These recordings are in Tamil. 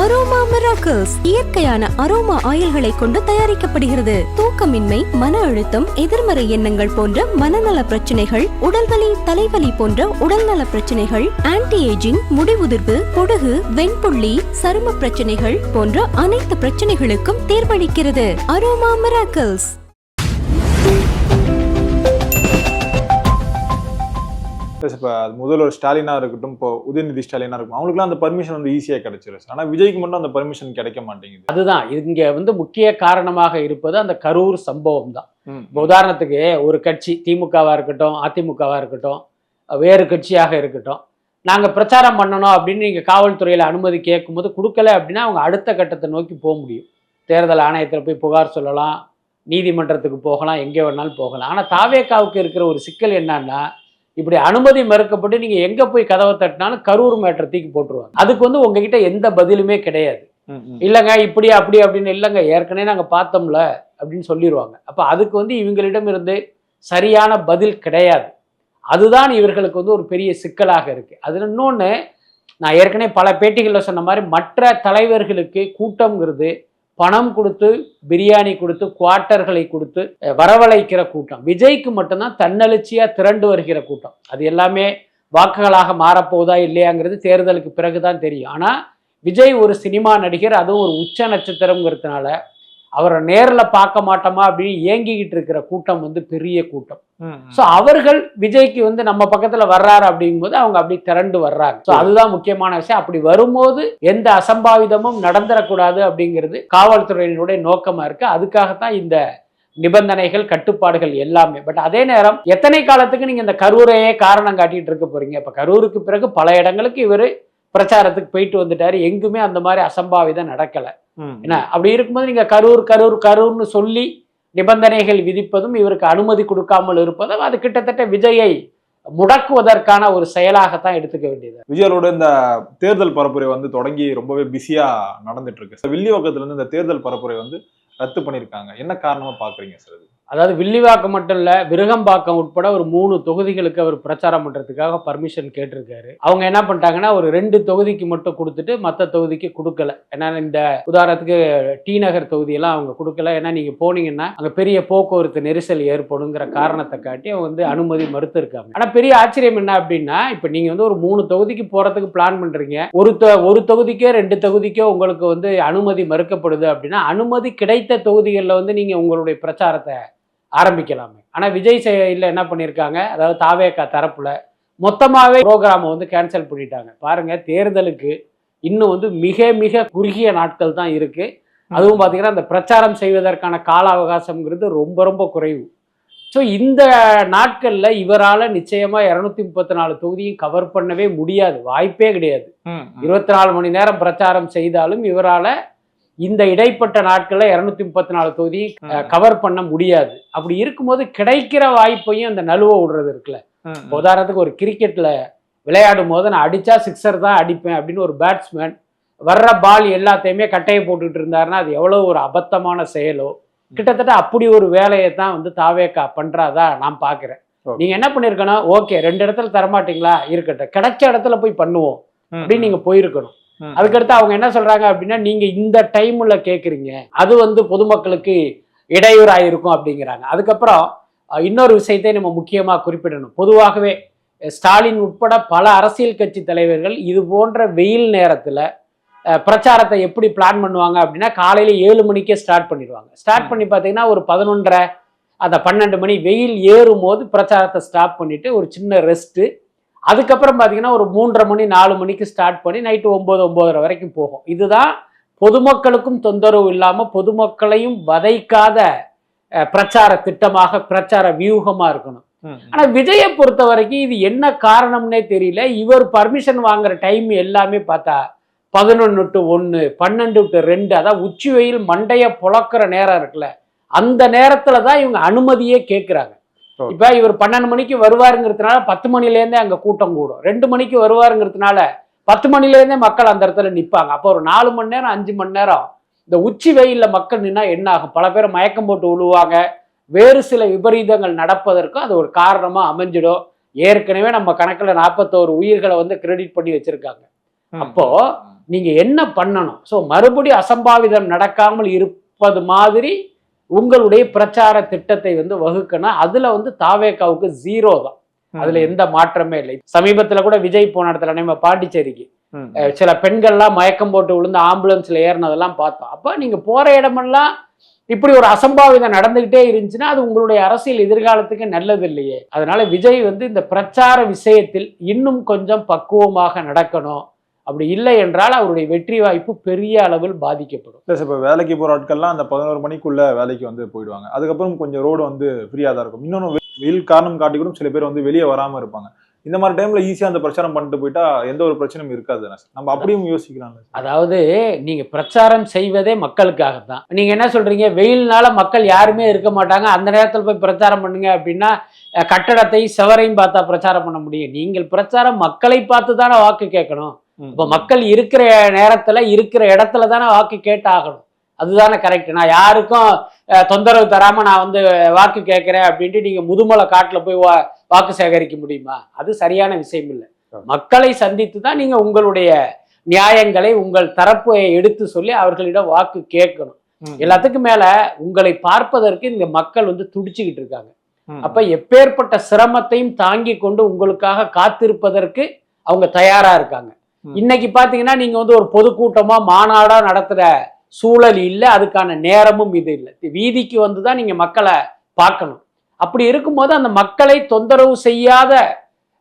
அரோமா மிராக்கிள்ஸ் இயற்கையான அரோமா ஆயில்களை கொண்டு தயாரிக்கப்படுகிறது. தூக்கமின்மை, மன அழுத்தம், எதிர்மறை எண்ணங்கள் போன்ற மனநல பிரச்சனைகள், உடல்வலி, தலைவலி போன்ற உடல்நல பிரச்சனைகள், ஆன்டி ஏஜிங், முடிவுதிர்வு, பொடுகு, வெண்புள்ளி, சரும பிரச்சனைகள் போன்ற அனைத்து பிரச்சனைகளுக்கும் தீர்வளிக்கிறது. Aroma miracles. இப்போ முதல்வர் ஸ்டாலினா இருக்கட்டும், இப்போ உதயநிதி ஸ்டாலினா இருக்கும், அவங்களுக்குலாம் அந்த பர்மிஷன் வந்து ஈஸியாக கிடைச்சிருச்சு. ஆனால் விஜய்க்கு மட்டும் அந்த பர்மிஷன் கிடைக்க மாட்டேங்குது. அதுதான் இங்க வந்து முக்கிய காரணமாக இருப்பது அந்த கரூர் சம்பவம் தான். உதாரணத்துக்கு ஒரு கட்சி திமுகவா இருக்கட்டும், அதிமுகவா இருக்கட்டும், வேறு கட்சியாக இருக்கட்டும், நாங்கள் பிரச்சாரம் பண்ணணும் அப்படின்னு நீங்கள் காவல்துறையில் அனுமதி கேட்கும்போது கொடுக்கல அப்படின்னா அவங்க அடுத்த கட்டத்தை நோக்கி போக முடியும். தேர்தல் ஆணையத்தில் போய் புகார் சொல்லலாம், நீதிமன்றத்துக்கு போகலாம், எங்கே வேணாலும் போகலாம். ஆனால் தாவேக்காவுக்கு இருக்கிற ஒரு சிக்கல் என்னன்னா, இப்படி அனுமதி மறுக்கப்பட்டு நீங்க எங்க போய் கதவை தட்டினாலும் கரூர் மேட்டரை தூக்கி போட்டுருவாங்க. அதுக்கு வந்து உங்ககிட்ட எந்த பதிலுமே கிடையாது. இல்லைங்க இப்படி அப்படி அப்படின்னு, இல்லைங்க ஏற்கனவே நாங்க பார்த்தோம்ல அப்படின்னு சொல்லிடுவாங்க. அப்ப அதுக்கு வந்து இவங்களிடம் இருந்து சரியான பதில் கிடையாது. அதுதான் இவர்களுக்கு வந்து ஒரு பெரிய சிக்கலாக இருக்கு. அதுல இன்னொன்னு, நான் ஏற்கனவே பல பேட்டிகளில் சொன்ன மாதிரி, மற்ற தலைவர்களுக்கு கூட்டம்ங்கிறது பணம் கொடுத்து, பிரியாணி கொடுத்து, குவார்ட்டர்களை கொடுத்து வரவழைக்கிற கூட்டம். விஜய்க்கு மட்டும்தான் தன்னெழுச்சியா திரண்டு வருகிற கூட்டம். அது எல்லாமே வாக்குகளாக மாறப்போதா இல்லையாங்கிறது தேர்தலுக்கு பிறகுதான் தெரியும். ஆனா விஜய் ஒரு சினிமா நடிகர், அதுவும் ஒரு உச்ச நட்சத்திரம்ங்கிறதுனால அவரை நேரில் பார்க்க மாட்டோமா அப்படின்னு ஏங்கிக்கிட்டு இருக்கிற கூட்டம் வந்து பெரிய கூட்டம். ஸோ அவர்கள் விஜய்க்கு வந்து நம்ம பக்கத்துல வர்றாரு அப்படிங்கும்போது அவங்க அப்படி திரண்டு வர்றாங்க. ஸோ அதுதான் முக்கியமான விஷயம். அப்படி வரும்போது எந்த அசம்பாவிதமும் நடந்துடக்கூடாது அப்படிங்கிறது காவல்துறையினுடைய நோக்கமா இருக்கு. அதுக்காகத்தான் இந்த நிபந்தனைகள், கட்டுப்பாடுகள் எல்லாமே. பட் அதே நேரம் எத்தனை காலத்துக்கு நீங்க இந்த கரூரையே காரணம் காட்டிட்டு இருக்க போறீங்க? இப்ப கரூருக்கு பிறகு பல இடங்களுக்கு இவரு பிரச்சாரத்துக்கு போயிட்டு வந்துட்டாரு, எங்குமே அந்த மாதிரி அசம்பாவிதம் நடக்கல. என்ன அப்படி இருக்கும்போது நீங்க கரூர் கரூர் கரூர்னு சொல்லி நிபந்தனைகள் விதிப்பதும், இவருக்கு அனுமதி கொடுக்காமல் இருப்பதும், அது கிட்டத்தட்ட விஜயை முடக்குவதற்கான ஒரு செயலாகத்தான் எடுத்துக்க வேண்டியது. விஜயோட இந்த தேர்தல் பரப்புரை வந்து தொடங்கி ரொம்பவே பிஸியா நடந்துட்டு இருக்கு. வில்லிவாக்கத்துல இருந்து இந்த தேர்தல் பரப்புரை வந்து ரத்து பண்ணிருக்காங்க. என்ன காரணமா பாக்குறீங்க சார்? அதாவது வில்லிவாக்கம் மட்டும் இல்ல, விருகம்பாக்கம் உட்பட ஒரு 3 தொகுதிகளுக்கு அவர் பிரச்சாரம் பண்றதுக்காக பர்மிஷன் கேட்டிருக்காரு. அவங்க என்ன பண்ணிட்டாங்கன்னா, ஒரு 2 தொகுதிக்கு மட்டும் கொடுத்துட்டு மற்ற தொகுதிக்கு கொடுக்கல. ஏன்னா இந்த உதாரணத்துக்கு டி நகர் தொகுதியெல்லாம் அவங்க கொடுக்கல. ஏன்னா நீங்க போனீங்கன்னா அங்க பெரிய போக்குவரத்து நெரிசல் ஏற்படுங்கிற காரணத்தை காட்டி அவங்க வந்து அனுமதி மறுத்து இருக்காங்க. ஆனா பெரிய ஆச்சரியம் என்ன அப்படின்னா, இப்ப நீங்க வந்து ஒரு 3 தொகுதிக்கு போறதுக்கு பிளான் பண்றீங்க, ஒரு தொகுதிக்கோ 2 தொகுதிக்கோ உங்களுக்கு வந்து அனுமதி மறுக்கப்படுது அப்படின்னா, அனுமதி கிடைத்த தொகுதிகளில் வந்து நீங்க உங்களுடைய பிரச்சாரத்தை ஆரம்பிக்கலாமே. ஆனா விஜய் செயலில் என்ன பண்ணியிருக்காங்க, அதாவது தாவேகா தரப்புல மொத்தமாவே ப்ரோக்ராமை வந்து கேன்சல் பண்ணிட்டாங்க. பாருங்க, தேர்தலுக்கு இன்னும் வந்து மிக மிக குறுகிய நாட்கள் தான் இருக்கு. அதுவும் பார்த்தீங்கன்னா இந்த பிரச்சாரம் செய்வதற்கான கால அவகாசம்ங்கிறது ரொம்ப ரொம்ப குறைவு. ஸோ இந்த நாட்கள்ல இவரால் நிச்சயமா 234 தொகுதியும் கவர் பண்ணவே முடியாது, வாய்ப்பே கிடையாது. 24 மணி நேரம் பிரச்சாரம் செய்தாலும் இவரால் இந்த இடைப்பட்ட நாட்கள்ல 234 தொகுதியும் கவர் பண்ண முடியாது. அப்படி இருக்கும்போது கிடைக்கிற வாய்ப்பையும் அந்த நழுவ விடுறது இருக்குல்ல. உதாரணத்துக்கு ஒரு கிரிக்கெட்ல விளையாடும் போது நான் அடிச்சா 6 தான் அடிப்பேன் அப்படின்னு ஒரு பேட்ஸ்மேன் வர்ற பால் எல்லாத்தையுமே கட்டையை போட்டுட்டு இருந்தாருன்னா அது எவ்வளவு ஒரு அபத்தமான செயலோ, கிட்டத்தட்ட அப்படி ஒரு வேலையை தான் வந்து தாவேகா பண்றாதா நான் பாக்குறேன். நீங்க என்ன பண்ணிருக்கணும், ஓகே 2 இடத்துல தரமாட்டீங்களா, இருக்கட்டும், கிடைச்ச இடத்துல போய் பண்ணுவோம் அப்படின்னு நீங்க போயிருக்கணும். அதுக்கடுத்து அவங்க என்ன சொல்றாங்க அப்படின்னா, நீங்க இந்த டைம்ல கேக்குறீங்க, அது வந்து பொதுமக்களுக்கு இடையூறாயிருக்கும் அப்படிங்கிறாங்க. அதுக்கப்புறம் இன்னொரு விஷயத்தை நம்ம முக்கியமா குறிப்பிடணும். பொதுவாகவே ஸ்டாலின் உட்பட பல அரசியல் கட்சி தலைவர்கள் இது போன்ற வெயில் நேரத்துல பிரச்சாரத்தை எப்படி பிளான் பண்ணுவாங்க அப்படின்னா, காலையில 7 மணிக்கே ஸ்டார்ட் பண்ணிடுவாங்க. ஸ்டார்ட் பண்ணி பார்த்தீங்கன்னா ஒரு 11:30 அந்த 12 மணி வெயில் ஏறும் போது பிரச்சாரத்தை ஸ்டாப் பண்ணிட்டு ஒரு சின்ன ரெஸ்ட்டு, அதுக்கப்புறம் பார்த்தீங்கன்னா ஒரு 3:30 மணி 4 மணிக்கு ஸ்டார்ட் பண்ணி நைட்டு 9-9:30 வரைக்கும் போகும். இதுதான் பொதுமக்களுக்கும் தொந்தரவு இல்லாமல் பொதுமக்களையும் வதைக்காத பிரச்சார திட்டமாக, பிரச்சார வியூகமாக இருக்கணும். ஆனால் விஜயை பொறுத்த வரைக்கும் இது என்ன காரணம்னே தெரியல. இவர் பர்மிஷன் வாங்குற டைம் எல்லாமே பார்த்தா 11 to 1, 12 to 2, அதான் உச்சி வெயில் மண்டைய புழக்கிற நேரம் இருக்குல்ல, அந்த நேரத்துல தான் இவங்க அனுமதியே கேட்குறாங்க. இப்ப இவர் 12 மணிக்கு வருவாருங்கிறதுனால 10 மணிலேருந்தே அங்க கூட்டம் கூடும். 2 மணிக்கு வருவாருங்கிறதுனால 10 மணிலேருந்தே மக்கள் அந்த இடத்துல நிற்பாங்க. அப்போ ஒரு 4 மணி நேரம் 5 மணி நேரம் இந்த உச்சி வெயில்ல மக்கள் நின்னா என்ன ஆகும்? பல பேர் மயக்கம் போட்டு விழுவாங்க, வேறு சில விபரீதங்கள் நடப்பதற்கும் அது ஒரு காரணமா அமைஞ்சிடும். ஏற்கனவே நம்ம கணக்குல 41 உயிர்களை வந்து கிரெடிட் பண்ணி வச்சிருக்காங்க. அப்போ நீங்க என்ன பண்ணணும்? ஸோ மறுபடியும் அசம்பாவிதம் நடக்காமல் இருப்பது மாதிரி உங்களுடைய பிரச்சார திட்டத்தை வந்து வகுக்கணும். அதுல வந்து தாவேகாவுக்கு 0 தான். அதுல எந்த மாற்றமே இல்லை. சமீபத்துல கூட விஜய் போன இடத்துல நம்ம பாண்டிச்சேரிக்கு சில பெண்கள்லாம் மயக்கம் போட்டு விழுந்து ஆம்புலன்ஸ்ல ஏறினதெல்லாம் பார்த்தோம். அப்ப நீங்க போற இடமெல்லாம் இப்படி ஒரு அசம்பாவிதம் நடந்துகிட்டே இருந்துச்சுன்னா அது உங்களுடைய அரசியல் எதிர்காலத்துக்கு நல்லது இல்லையே. அதனால விஜய் வந்து இந்த பிரச்சார விஷயத்தில் இன்னும் கொஞ்சம் பக்குவமாக நடக்கணும். அப்படி இல்லை என்றால் அவருடைய வெற்றி வாய்ப்பு பெரிய அளவில் பாதிக்கப்படும். இல்லை சார், இப்போ வேலைக்கு போகிற ஆட்கள்லாம் அந்த 11 மணிக்குள்ள வேலைக்கு வந்து போயிடுவாங்க. அதுக்கப்புறம் கொஞ்சம் ரோடு வந்து ஃப்ரீயாக தான் இருக்கும். இன்னொன்று வெயில் காரணம் காட்டி கூட சில பேர் வந்து வெளியே வராமல் இருப்பாங்க. இந்த மாதிரி டைம்ல ஈஸியாக அந்த பிரச்சாரம் பண்ணிட்டு போயிட்டா எந்த ஒரு பிரச்சனையும் இருக்காது. நம்ம அப்படியும் யோசிக்கலாம். அதாவது நீங்க பிரச்சாரம் செய்வதே மக்களுக்காகத்தான். நீங்க என்ன சொல்றீங்க, வெயில்னால மக்கள் யாருமே இருக்க மாட்டாங்க, அந்த நேரத்தில் போய் பிரச்சாரம் பண்ணுங்க அப்படின்னா கட்டடத்தை செவரையும் பார்த்தா பிரச்சாரம் பண்ண முடியும்? நீங்கள் பிரச்சாரம் மக்களை பார்த்து தானே வாக்கு கேட்கணும். இப்போ மக்கள் இருக்கிற நேரத்துல இருக்கிற இடத்துல தானே வாக்கு கேட்டாகணும். அதுதானே கரெக்ட். நான் யாருக்கும் தொந்தரவு தராம நான் வந்து வாக்கு கேட்கிறேன் அப்படின்ட்டு நீங்க முதுமலை காட்டுல போய் வாக்கு சேகரிக்க முடியுமா? அது சரியான விஷயம் இல்லை. மக்களை சந்தித்து தான் நீங்க உங்களுடைய நியாயங்களை உங்கள் தரப்பை எடுத்து சொல்லி அவர்களிடம் வாக்கு கேட்கணும். எல்லாத்துக்கும் மேல உங்களை பார்ப்பதற்கு இந்த மக்கள் வந்து துடிச்சுக்கிட்டு இருக்காங்க. அப்ப எப்பேற்பட்ட சிரமத்தையும் தாங்கி கொண்டு உங்களுக்காக காத்திருப்பதற்கு அவங்க தயாரா இருக்காங்க. இன்னைக்கு பாத்தீங்கன்னா நீங்க வந்து ஒரு பொதுக்கூட்டமா மாநாடா நடத்துற சூழல் இல்லை, அதுக்கான நேரமும் இது இல்லை. வீதிக்கு வந்துதான் நீங்க மக்களை பார்க்கணும். அப்படி இருக்கும்போது அந்த மக்களை தொந்தரவு செய்யாத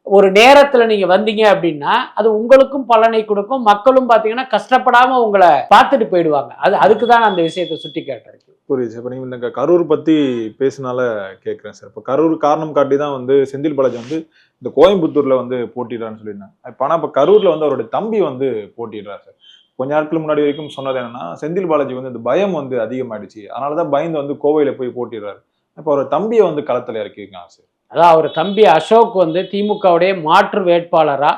ஒரு நேரத்துல நீங்க வந்தீங்க அப்படின்னா அது உங்களுக்கும் பலனை கொடுக்கும். மக்களும் பாத்தீங்கன்னா கஷ்டப்படாம உங்களை பார்த்துட்டு போயிடுவாங்க. அதுக்கு தான் அந்த விஷயத்தை சுட்டி காட்டுறேன். புரியுது. இப்போ நீங்கள் இந்த கரூர் பற்றி பேசினால கேட்குறேன் சார். இப்போ கரூர் காரணம் காட்டி தான் வந்து செந்தில் பாலாஜி வந்து இந்த கோயம்புத்தூரில் வந்து போட்டிடுறான்னு சொல்லியிருந்தாங்க. இப்போ ஆனால் இப்போ கரூரில் வந்து அவருடைய தம்பி வந்து போட்டிடுறாரு சார். கொஞ்ச நாட்கள் முன்னாடி வரைக்கும் சொன்னது என்னன்னா, செந்தில் பாலாஜி வந்து இந்த பயம் வந்து அதிகமாயிடுச்சு, அதனால தான் பயந்து வந்து கோவையில் போய் போட்டிடுறாரு. இப்போ அவர் தம்பியை வந்து களத்தில் இறக்கிருக்காங்க சார். அதான் அவர் தம்பி அசோக் வந்து திமுகவுடைய மாற்று வேட்பாளரா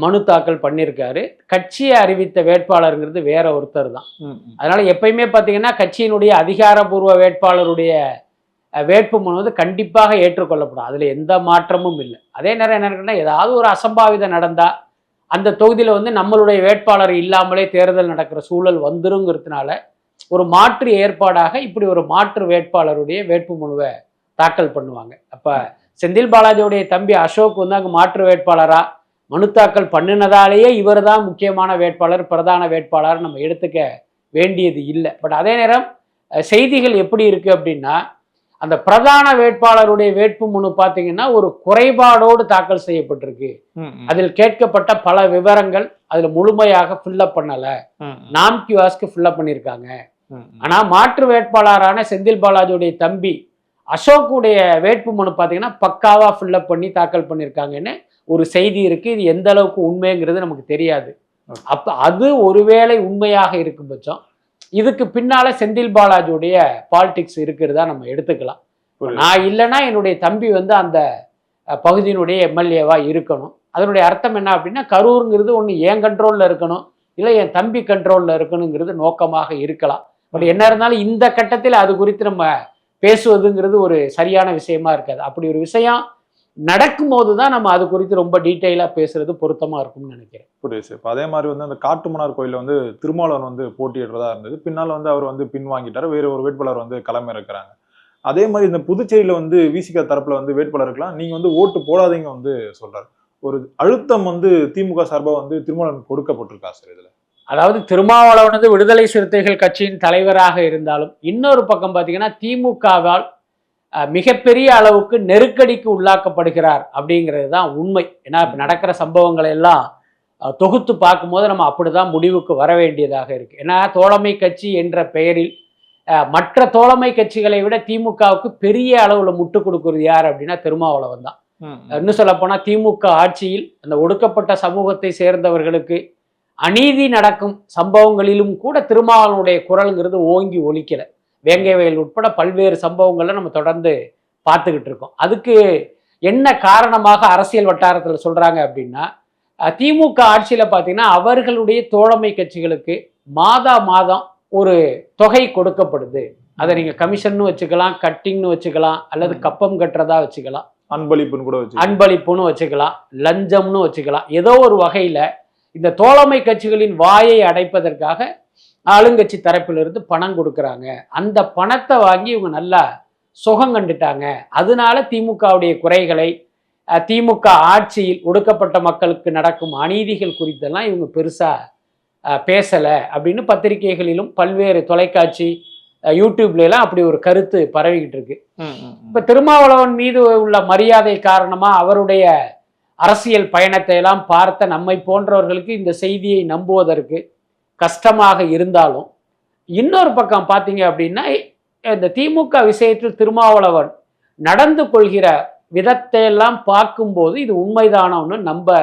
மனு தாக்கல் பண்ணியிருக்காரு. கட்சியை அறிவித்த வேட்பாளருங்கிறது வேற ஒருத்தர் தான். அதனால எப்பயுமே பார்த்தீங்கன்னா கட்சியினுடைய அதிகாரப்பூர்வ வேட்பாளருடைய வேட்பு மனு வந்து கண்டிப்பாக ஏற்றுக்கொள்ளப்படும். அதுல எந்த மாற்றமும் இல்லை. அதே நேரம் என்ன இருக்குன்னா, ஏதாவது ஒரு அசம்பாவிதம் நடந்தா அந்த தொகுதியில வந்து நம்மளுடைய வேட்பாளர் இல்லாமலே தேர்தல் நடக்கிற சூழல் வந்துருங்கிறதுனால ஒரு மாற்று ஏற்பாடாக இப்படி ஒரு மாற்று வேட்பாளருடைய வேட்பு மனுவை தாக்கல் பண்ணுவாங்க. அப்ப செந்தில் பாலாஜியுடைய தம்பி அசோக் வந்து அங்கே மாற்று வேட்பாளரா மனு தாக்கல் பண்ணினதாலேயே இவர் தான் முக்கியமான வேட்பாளர், பிரதான வேட்பாளர் நம்ம எடுத்துக்க வேண்டியது இல்லை. பட் அதே நேரம் செய்திகள் எப்படி இருக்கு அப்படின்னா, அந்த பிரதான வேட்பாளருடைய வேட்பு மனு பார்த்தீங்கன்னா ஒரு குறைபாடோடு தாக்கல் செய்யப்பட்டிருக்கு. அதில் கேட்கப்பட்ட பல விவரங்கள் அதுல முழுமையாக ஃபில்லப் பண்ணல, நாம் கியூஸ்க்கு ஃபில்லப் பண்ணியிருக்காங்க. ஆனா மாற்று வேட்பாளரான செந்தில் பாலாஜியுடைய தம்பி அசோக்குடைய வேட்பு மனு பார்த்தீங்கன்னா பக்காவா ஃபில்லப் பண்ணி தாக்கல் பண்ணியிருக்காங்கன்னு ஒரு செய்தி இருக்கு. இது எந்த அளவுக்கு உண்மைங்கிறது நமக்கு தெரியாது. அப்ப அது ஒருவேளை உண்மையாக இருக்கும் பட்சம் இதுக்கு பின்னால செந்தில் பாலாஜியுடைய பாலிடிக்ஸ் இருக்கிறதா நம்ம எடுத்துக்கலாம். நான் இல்லைன்னா என்னுடைய தம்பி வந்து அந்த பகுதியினுடைய எம்எல்ஏவா இருக்கணும். அதனுடைய அர்த்தம் என்ன அப்படின்னா, கரூருங்கிறது ஒன்று என் கண்ட்ரோல்ல இருக்கணும், இல்லை என் தம்பி கண்ட்ரோல்ல இருக்கணுங்கிறது நோக்கமாக இருக்கலாம். பட் என்ன இருந்தாலும் இந்த கட்டத்தில் அது குறித்து நம்ம பேசுவதுங்கிறது ஒரு சரியான விஷயமா இருக்காது. அப்படி ஒரு விஷயம் நடக்கும்போது தான் நம்ம அது குறித்து ரொம்ப டீட்டெயிலாக பேசுறது பொருத்தமாக இருக்கும்னு நினைக்கிறேன். புரியுது. இப்போ அதே மாதிரி வந்து அந்த காட்டுமன்னார் கோயிலில் வந்து திருமாவளவன் வந்து போட்டியிடுறதா இருந்தது. பின்னால் வந்து அவர் வந்து பின்வாங்கிட்டார், வேறு ஒரு வேட்பாளர் வந்து களம் இறக்குறாங்க. அதே மாதிரி இந்த புதுச்சேரியில் வந்து விசிக தரப்புல வந்து வேட்பாளருக்கெல்லாம் நீங்கள் வந்து ஓட்டு போடாதீங்க வந்து சொல்றாரு. ஒரு அழுத்தம் வந்து திமுக சார்பாக வந்து திருமாவளவன் கொடுக்கப்பட்டிருக்கா சார் இதில்? அதாவது திருமாவளவன் வந்து விடுதலை சிறுத்தைகள் கட்சியின் தலைவராக இருந்தாலும் இன்னொரு பக்கம் பார்த்தீங்கன்னா திமுகவால் மிகப்பெரிய அளவுக்கு நெருக்கடிக்கு உள்ளாக்கப்படுகிறார் அப்படிங்கிறது தான் உண்மை. ஏன்னா இப்போ நடக்கிற சம்பவங்களை எல்லாம் தொகுத்து பார்க்கும்போது நம்ம அப்படிதான் முடிவுக்கு வர வேண்டியதாக இருக்கு. ஏன்னா தோழமை கட்சி என்ற பெயரில் மற்ற தோழமை கட்சிகளை விட திமுகவுக்கு பெரிய அளவுல முட்டு கொடுக்குறது யார் அப்படின்னா திருமாவளவன் தான். இன்னும் சொல்ல போனா திமுக ஆட்சியில் அந்த ஒடுக்கப்பட்ட சமூகத்தை சேர்ந்தவர்களுக்கு அநீதி நடக்கும் சம்பவங்களிலும் கூட திருமாவளவனுடைய குரல்ங்கிறது ஓங்கி ஒலிக்கல. வேங்கை வயல் உட்பட பல்வேறு சம்பவங்களை நம்ம தொடர்ந்து பார்த்துக்கிட்டு இருக்கோம். அதுக்கு என்ன காரணமாக அரசியல் வட்டாரத்தில் சொல்றாங்க அப்படின்னா, திமுக ஆட்சியில பார்த்தீங்கன்னா அவர்களுடைய தோழமை கட்சிகளுக்கு மாதம் ஒரு தொகை கொடுக்கப்படுது. அதை நீங்க கமிஷன்னு வச்சுக்கலாம், கட்டிங்னு வச்சுக்கலாம், அல்லது கப்பம் கட்டுறதா வச்சுக்கலாம், அன்பளிப்புன்னு கூட அன்பளிப்புன்னு வச்சுக்கலாம், லஞ்சம்னு வச்சுக்கலாம். ஏதோ ஒரு வகையில இந்த தோழமை கட்சிகளின் வாயை அடைப்பதற்காக ஆளுங்கட்சி தரப்பிலிருந்து பணம் கொடுக்குறாங்க. அந்த பணத்தை வாங்கி இவங்க நல்லா சுகம் கண்டுட்டாங்க. அதனால திமுகவுடைய குறைகளை, திமுக ஆட்சியில் ஒடுக்கப்பட்ட மக்களுக்கு நடக்கும் அநீதிகள் குறித்தெல்லாம் இவங்க பெருசா பேசலை அப்படின்னு பத்திரிகைகளிலும் பல்வேறு தொலைக்காட்சி யூடியூப்லாம் அப்படி ஒரு கருத்து பரவிக்கிட்டு இருக்கு. இப்ப திருமாவளவன் மீது உள்ள மரியாதை காரணமா அவருடைய அரசியல் பயணத்தை எல்லாம் பார்த்த நம்மை போன்றவர்களுக்கு இந்த செய்தியை நம்புவதற்கு கஷ்டமாக இருந்தாலும், இன்னொரு பக்கம் பார்த்தீங்க அப்படின்னா இந்த திமுக விஷயத்தில் திருமாவளவன் நடந்து கொள்கிற விதத்தை எல்லாம் பார்க்கும்போது இது உண்மைதானோன்னு நம்ப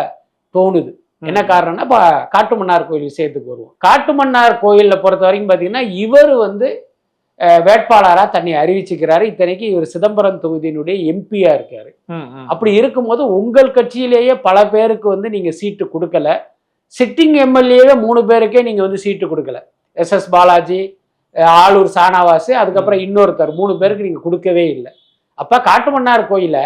தோணுது. என்ன காரணம்னா இப்போ காட்டுமன்னார் கோயில் விஷயத்துக்கு வருவோம். காட்டுமன்னார் கோயிலில் பொறுத்த வரைக்கும் பார்த்தீங்கன்னா இவர் வேட்பாளராக தன்னை அறிவிச்சுக்கிறாரு. இத்தனைக்கு இவர் சிதம்பரம் தொகுதியினுடைய எம்பியா இருக்காரு. அப்படி இருக்கும்போது உங்கள் கட்சியிலேயே பல பேருக்கு நீங்க சீட்டு கொடுக்கல. சிட்டிங் எம்எல்ஏவே 3 பேருக்கே நீங்க சீட்டு கொடுக்கல. SS பாலாஜி, ஆளூர் சானாவாசு, அதுக்கப்புறம் இன்னொருத்தர் 3 பேருக்கு நீங்க கொடுக்கவே இல்லை. அப்ப காட்டுமன்னார் கோயில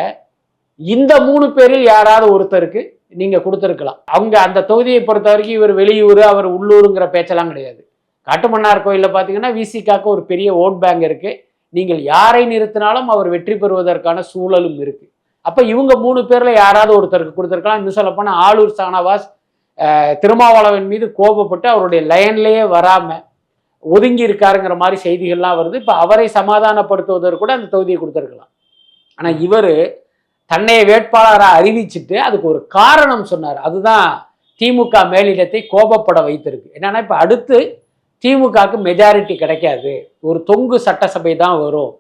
இந்த 3 பேரில் யாராவது ஒருத்தருக்கு நீங்க கொடுத்துருக்கலாம். அவங்க அந்த தொகுதியை பொறுத்த வரைக்கும் இவர் வெளியூர், அவர் உள்ளூருங்கிற பேச்செல்லாம் கிடையாது. காட்டுமன்னார் கோயிலில் பார்த்தீங்கன்னா விசிகாக்கு ஒரு பெரிய ஓட் பேங்க் இருக்கு. நீங்கள் யாரை நிறுத்தினாலும் அவர் வெற்றி பெறுவதற்கான சூழலும் இருக்கு. அப்ப இவங்க 3 பேர்ல யாராவது ஒருத்தருக்கு கொடுத்துருக்கலாம். இன்னும் சொல்ல போனா ஆளூர் சானவாஸ் திருமாவளவன் மீது கோபப்பட்டு அவருடைய லைன்லயே வராம ஒதுங்கி இருக்காருங்கிற மாதிரி செய்திகள்லாம் வருது. இப்ப அவரை சமாதானப்படுத்துவதற்கு கூட அந்த தொகுதியை கொடுத்துருக்கலாம். ஆனா இவர் தன்னை வேட்பாளராக அறிவிச்சுட்டு அதுக்கு ஒரு காரணம் சொன்னார். அதுதான் திமுக மேலிடத்தை கோபப்பட வைத்திருக்கு. என்னன்னா இப்ப அடுத்து திமுகவுக்கு மெஜாரிட்டி கிடைக்காது, ஒரு தொங்கு சட்டசபை தான் வரும்.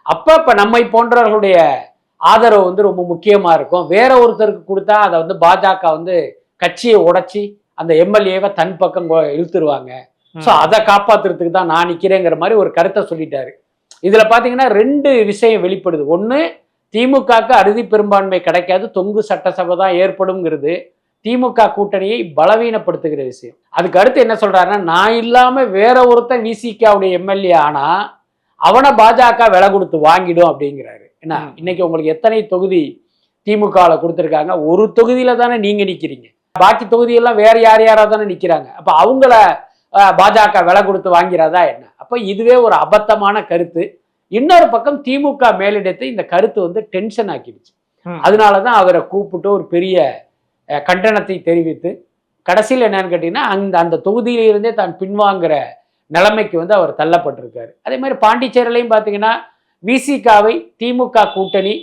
அப்ப நம்மை போன்றவர்களுடைய ஆதரவு ரொம்ப முக்கியமா இருக்கும். வேற ஒருத்தருக்கு கொடுத்தா அதை பாஜக கட்சியை உடைச்சி அந்த எம்எல்ஏவை தன் பக்கம் இழுத்துருவாங்க. ஸோ அதை காப்பாத்துறதுக்கு தான் நான் நிற்கிறேங்கிற மாதிரி ஒரு கருத்தை சொல்லிட்டாரு. இதுல பாத்தீங்கன்னா 2 விஷயம் வெளிப்படுது. ஒண்ணு, திமுகவுக்கு அறுதி பெரும்பான்மை கிடைக்காது, தொங்கு சட்டசபை தான் ஏற்படும்ங்கிறது திமுக கூட்டணியை பலவீனப்படுத்துகிற விஷயம். அதுக்கு அடுத்து என்ன சொல்றாருன்னா, நான் இல்லாம வேற ஒருத்தன் விசிகாவுடைய எம்எல்ஏ ஆனா அவனை பாஜக விலை கொடுத்து வாங்கிடும் அப்படிங்கிறாரு. என்ன, இன்னைக்கு உங்களுக்கு எத்தனை தொகுதி திமுகவில் கொடுத்துருக்காங்க? ஒரு தொகுதியில தானே நீங்க நிக்கிறீங்க, பாக்கி தொகுதியெல்லாம் வேற யாராவது தானே நிக்கிறாங்க. அப்ப அவங்கள பாஜக விலை கொடுத்து வாங்கிறாதா என்ன? அப்ப இதுவே ஒரு அபத்தமான கருத்து. இன்னொரு பக்கம் திமுக மேலிடத்தை இந்த கருத்து டென்ஷன் ஆக்கிடுச்சு. அதனாலதான் அவரை கூப்பிட்டு ஒரு பெரிய கண்டனத்தை தெரிவித்து கடைசியில் என்னன்னு கேட்டீங்கன்னா அந்த தொகுதியிலிருந்தே தான் பின்வாங்குற நிலைமைக்கு அவர் தள்ளப்பட்டிருக்காரு. அதே மாதிரி பாண்டிச்சேரியிலையும் பார்த்தீங்கன்னா விசிகாவை திமுக கூட்டணி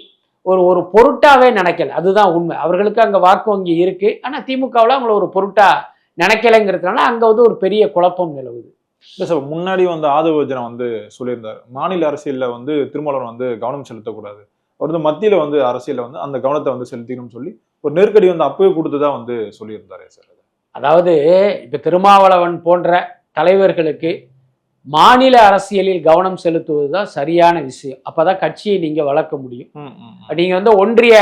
ஒரு பொருட்டாவே நினைக்கல. அதுதான் உண்மை. அவர்களுக்கு அங்கே வாக்கு வங்கி இருக்கு, ஆனால் திமுகவில் அவங்கள ஒரு பொருட்டா நினைக்கலைங்கிறதுனால அங்கே ஒரு பெரிய குழப்பம் நிலவுது. இல்லை சார், முன்னாடி ஆதவர்ஜனா சொல்லியிருந்தார், மாநில அரசியலில் திருமாவளவன் கவனம் செலுத்தக்கூடாது, அவர் மத்தியில் அரசியலில் அந்த கவனத்தை செலுத்திக்கணும்னு சொல்லி ஒரு நெருக்கடி அப்பவே கொடுத்துதான் சொல்லியிருந்தாரு சார். அதாவது இப்ப திருமாவளவன் போன்ற தலைவர்களுக்கு மாநில அரசியலில் கவனம் செலுத்துவதுதான் சரியான விஷயம். அப்பதான் கட்சியை நீங்க வளர்க்க முடியும். நீங்க ஒன்றிய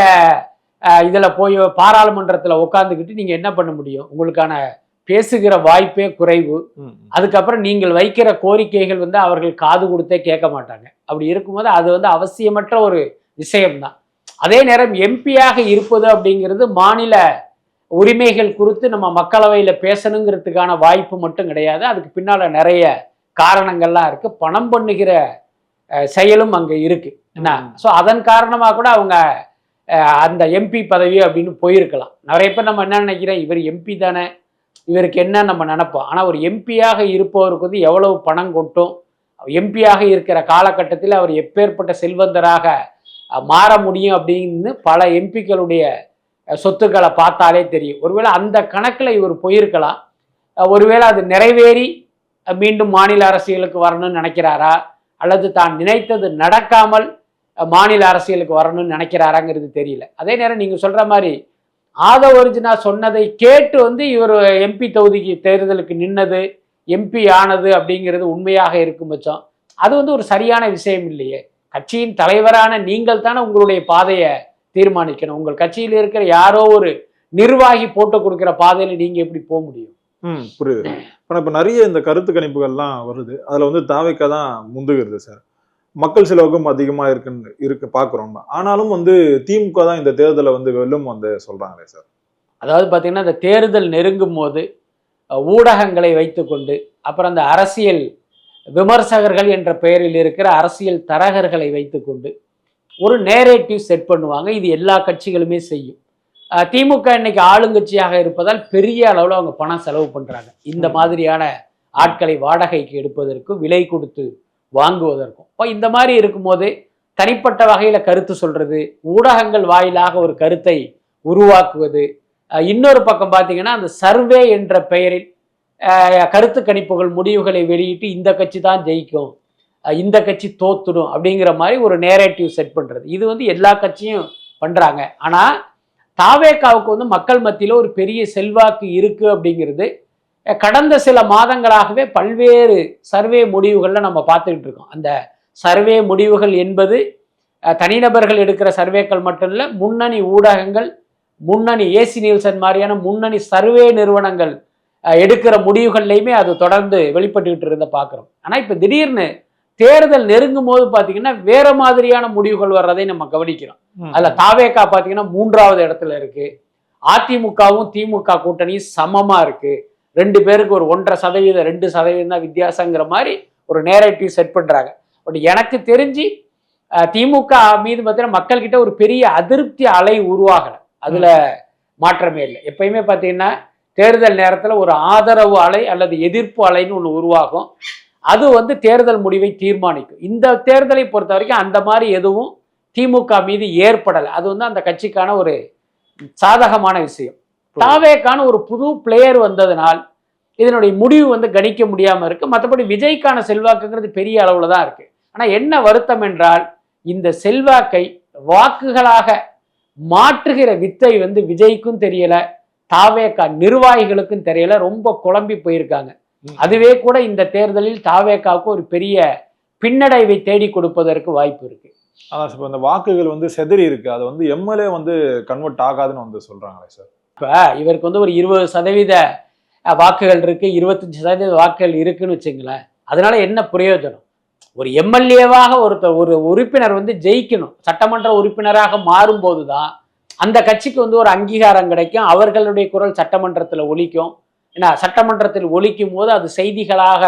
இதுல போய் பாராளுமன்றத்துல உட்காந்துக்கிட்டு நீங்க என்ன பண்ண முடியும்? உங்களுக்கான பேசுகிற வாய்ப்பே குறைவு. அதுக்கப்புறம் நீங்கள் வைக்கிற கோரிக்கைகள் அவர்கள் காது கொடுத்தே கேட்க மாட்டாங்க. அப்படி இருக்கும்போது அது அவசியமற்ற ஒரு விஷயம்தான். அதே நேரம் எம்பியாக இருப்பது அப்படிங்கிறது மாநில உரிமைகள் குறித்து நம்ம மக்களவையில் பேசணுங்கிறதுக்கான வாய்ப்பு மட்டும் கிடையாது. அதுக்கு பின்னால நிறைய காரணங்கள்லாம் இருக்கு. பணம் பண்ணுகிற செயலும் அங்கே இருக்கு. என்ன, ஸோ அதன் காரணமாக கூட அவங்க அந்த எம்பி பதவி அப்படின்னு போயிருக்கலாம். நிறைய பேர் நம்ம என்ன நினைக்கிறோம், இவர் எம்பி தானே, இவருக்கு என்ன நம்ம நினைப்போம். ஆனால் ஒரு எம்பியாக இருப்பவருக்கு எவ்வளவு பணம் கொட்டும், எம்பியாக இருக்கிற காலகட்டத்தில் அவர் எப்பேற்பட்ட செல்வந்தராக மாற முடியும் அப்படின்னு பல எம்பிக்களுடைய சொத்துக்களை பார்த்தாலே தெரியும். ஒருவேளை அந்த கணக்கில் இவர் போயிருக்கலாம். ஒருவேளை அது நிறைவேறி மீண்டும் மாநில அரசியலுக்கு வரணும்னு நினைக்கிறாரா, அல்லது தான் நினைத்தது நடக்காமல் மாநில அரசியலுக்கு வரணும்னு நினைக்கிறாராங்கிறது தெரியல. அதே நேரம் நீங்க சொல்ற மாதிரி ஆதவர்ஜனா சொன்னதை கேட்டு இவர் எம்பி தொகுதிக்கு தேர்தலுக்கு நின்னது, எம்பி ஆனது அப்படிங்கிறது உண்மையாக இருக்கும் பட்சம் அது ஒரு சரியான விஷயம் இல்லையே. கட்சியின் தலைவரான நீங்கள் தானே உங்களுடைய பாதையை தீர்மானிக்கணும். உங்கள் கட்சியில் இருக்கிற யாரோ ஒரு நிர்வாகி போட்டு கொடுக்கிற பாதையில நீங்க எப்படி போக முடியும்? புரியுது. ஆனா இப்ப நிறைய இந்த கருத்து கணிப்புகள்லாம் வருது, அதுல தாவேக்கா தான் முந்துகிறது சார். மக்கள் செலவுக்கும் அதிகமா இருக்கு பாக்குறோம். ஆனாலும் திமுக தான் இந்த தேர்தலை வெல்லும் சொல்றாங்களே சார். அதாவது பார்த்தீங்கன்னா இந்த தேர்தல் நெருங்கும் போது ஊடகங்களை வைத்துக்கொண்டு, அப்புறம் அந்த அரசியல் விமர்சகர்கள் என்ற பெயரில் இருக்கிற அரசியல் தரகர்களை வைத்துக்கொண்டு ஒரு நேரேட்டிவ் செட் பண்ணுவாங்க. இது எல்லா கட்சிகளுமே செய்யும். திமுக இன்னைக்கு ஆளுங்கட்சியாக இருப்பதால் பெரிய அளவில் அவங்க பணம் செலவு பண்ணுறாங்க. இந்த மாதிரியான ஆட்களை வாடகைக்கு எடுப்பதற்கும் விலை கொடுத்து வாங்குவதற்கும். இப்போ இந்த மாதிரி இருக்கும்போது தனிப்பட்ட வகையில் கருத்து சொல்றது, ஊடகங்கள் வாயிலாக ஒரு கருத்தை உருவாக்குவது, இன்னொரு பக்கம் பார்த்தீங்கன்னா அந்த சர்வே என்ற பெயரில் கருத்து கணிப்புகள் முடிவுகளை வெளியிட்டு இந்த கட்சி தான் ஜெயிக்கும், இந்த கட்சி தோத்துடும் அப்படிங்கிற மாதிரி ஒரு நேரேட்டிவ் செட் பண்ணுறது. இது வந்து எல்லா கட்சியும் பண்ணுறாங்க. ஆனால் தாவேகாவுக்கு மக்கள் மத்தியில் ஒரு பெரிய செல்வாக்கு இருக்குது அப்படிங்கிறது கடந்த சில மாதங்களாகவே பல்வேறு சர்வே முடிவுகளில் நம்ம பார்த்துக்கிட்டு இருக்கோம். அந்த சர்வே முடிவுகள் என்பது தனிநபர்கள் எடுக்கிற சர்வேக்கள் மட்டும் இல்லை, முன்னணி ஊடகங்கள், முன்னணி ஏசி நியூசன் மாதிரியான முன்னணி சர்வே நிறுவனங்கள் எடுக்கிற முடிவுகள்லையுமே அது தொடர்ந்து வெளிப்பட்டுக்கிட்டு இருந்த பார்க்குறோம். ஆனால் இப்போ திடீர்னு தேர்தல் நெருங்கும் போது பார்த்தீங்கன்னா வேற மாதிரியான முடிவுகள் வர்றதை நம்ம கவனிக்கிறோம். அதில் தாவேகா பார்த்தீங்கன்னா 3வது இடத்துல இருக்கு. அதிமுகவும் திமுக கூட்டணியும் சமமாக இருக்கு. 2 பேருக்கு ஒரு 1.5% 2% தான் வித்தியாசங்கிற மாதிரி ஒரு நேரேட்டிவ் செட் பண்ணுறாங்க. பட் எனக்கு தெரிஞ்சு திமுக மீது பார்த்தீங்கன்னா மக்கள்கிட்ட ஒரு பெரிய அதிருப்தி அலை உருவாகலை. அதில் மாற்றமே இல்லை. எப்பயுமே பார்த்தீங்கன்னா தேர்தல் நேரத்தில் ஒரு ஆதரவு அலை அல்லது எதிர்ப்பு அலைன்னு ஒன்று உருவாகும். அது தேர்தல் முடிவை தீர்மானிக்கும். இந்த தேர்தலை பொறுத்த வரைக்கும் அந்த மாதிரி எதுவும் திமுக மீது ஏற்படலை. அது அந்த கட்சிக்கான ஒரு சாதகமான விஷயம். தாவேக்கான ஒரு புது பிளேயர் வந்ததுனால் இதனுடைய முடிவு கணிக்க முடியாமல் இருக்கு. மற்றபடி விஜய்க்கான செல்வாக்குங்கிறது பெரிய அளவில் தான் இருக்கு. ஆனால் என்ன வருத்தம் என்றால் இந்த செல்வாக்கை வாக்குகளாக மாற்றுகிற வித்தை விஜய்க்கும் தெரியல, தாவேகா நிர்வாகிகளுக்கும் தெரியல. ரொம்ப குழம்பி போயிருக்காங்க. அதுவே கூட இந்த தேர்தலில் தாவேகாவுக்கு ஒரு பெரிய பின்னடைவை தேடி கொடுப்பதற்கு வாய்ப்பு இருக்கு. அதான் சார், இந்த வாக்குகள் செதறி இருக்கு. அது எம்எல்ஏ கன்வெர்ட் ஆகாதுன்னு சொல்றாங்களே சார். இப்ப இவருக்கு ஒரு 20% வாக்குகள் இருக்கு, 25% வாக்குகள் இருக்குன்னு வச்சுங்களேன். அதனால என்ன பிரயோஜனம்? ஒரு எம்எல்ஏவாக ஒரு உறுப்பினர் ஜெயிக்கணும், சட்டமன்ற உறுப்பினராக மாறும்போது தான் அந்த கட்சிக்கு ஒரு அங்கீகாரம் கிடைக்கும். அவர்களுடைய குரல் சட்டமன்றத்தில் ஒலிக்கும். ஏன்னா சட்டமன்றத்தில் ஒலிக்கும் போது அது செய்திகளாக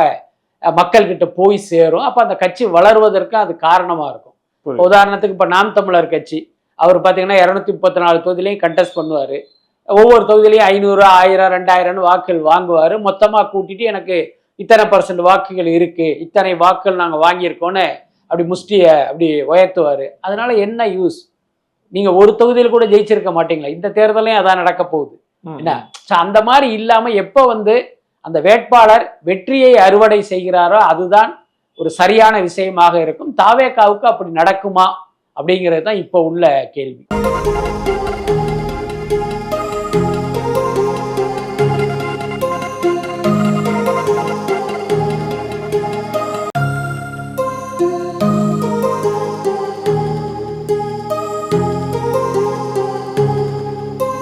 மக்கள்கிட்ட போய் சேரும். அப்போ அந்த கட்சி வளருவதற்கு அது காரணமாக இருக்கும். உதாரணத்துக்கு இப்போ நாம் தமிழர் கட்சி, அவர் பார்த்தீங்கன்னா 234 தொகுதியிலையும் கண்டெஸ்ட் பண்ணுவார். ஒவ்வொரு தொகுதியிலையும் 500, 1000, 2000 வாக்குகள் வாங்குவார். மொத்தமாக கூட்டிட்டு எனக்கு இத்தனை % வாக்குகள் இருக்கு, இத்தனை வாக்குகள் நாங்கள் வாங்கியிருக்கோன்னு அப்படி முஷ்டியை அப்படி உயர்த்துவார். அதனால என்ன யூஸ்? நீங்கள் ஒரு தொகுதியில் கூட ஜெயிச்சிருக்க மாட்டீங்களா? இந்த தேர்தலையும் அதான் நடக்க போகுது. என்ன அந்த மாதிரி இல்லாம எப்ப அந்த வேட்பாளர் வெற்றியை அறுவடை செய்கிறாரோ அதுதான் ஒரு சரியான விஷயமாக இருக்கும். தாவேகாவுக்கு அப்படி நடக்குமா அப்படிங்கிறது தான் இப்போ உள்ள கேள்வி.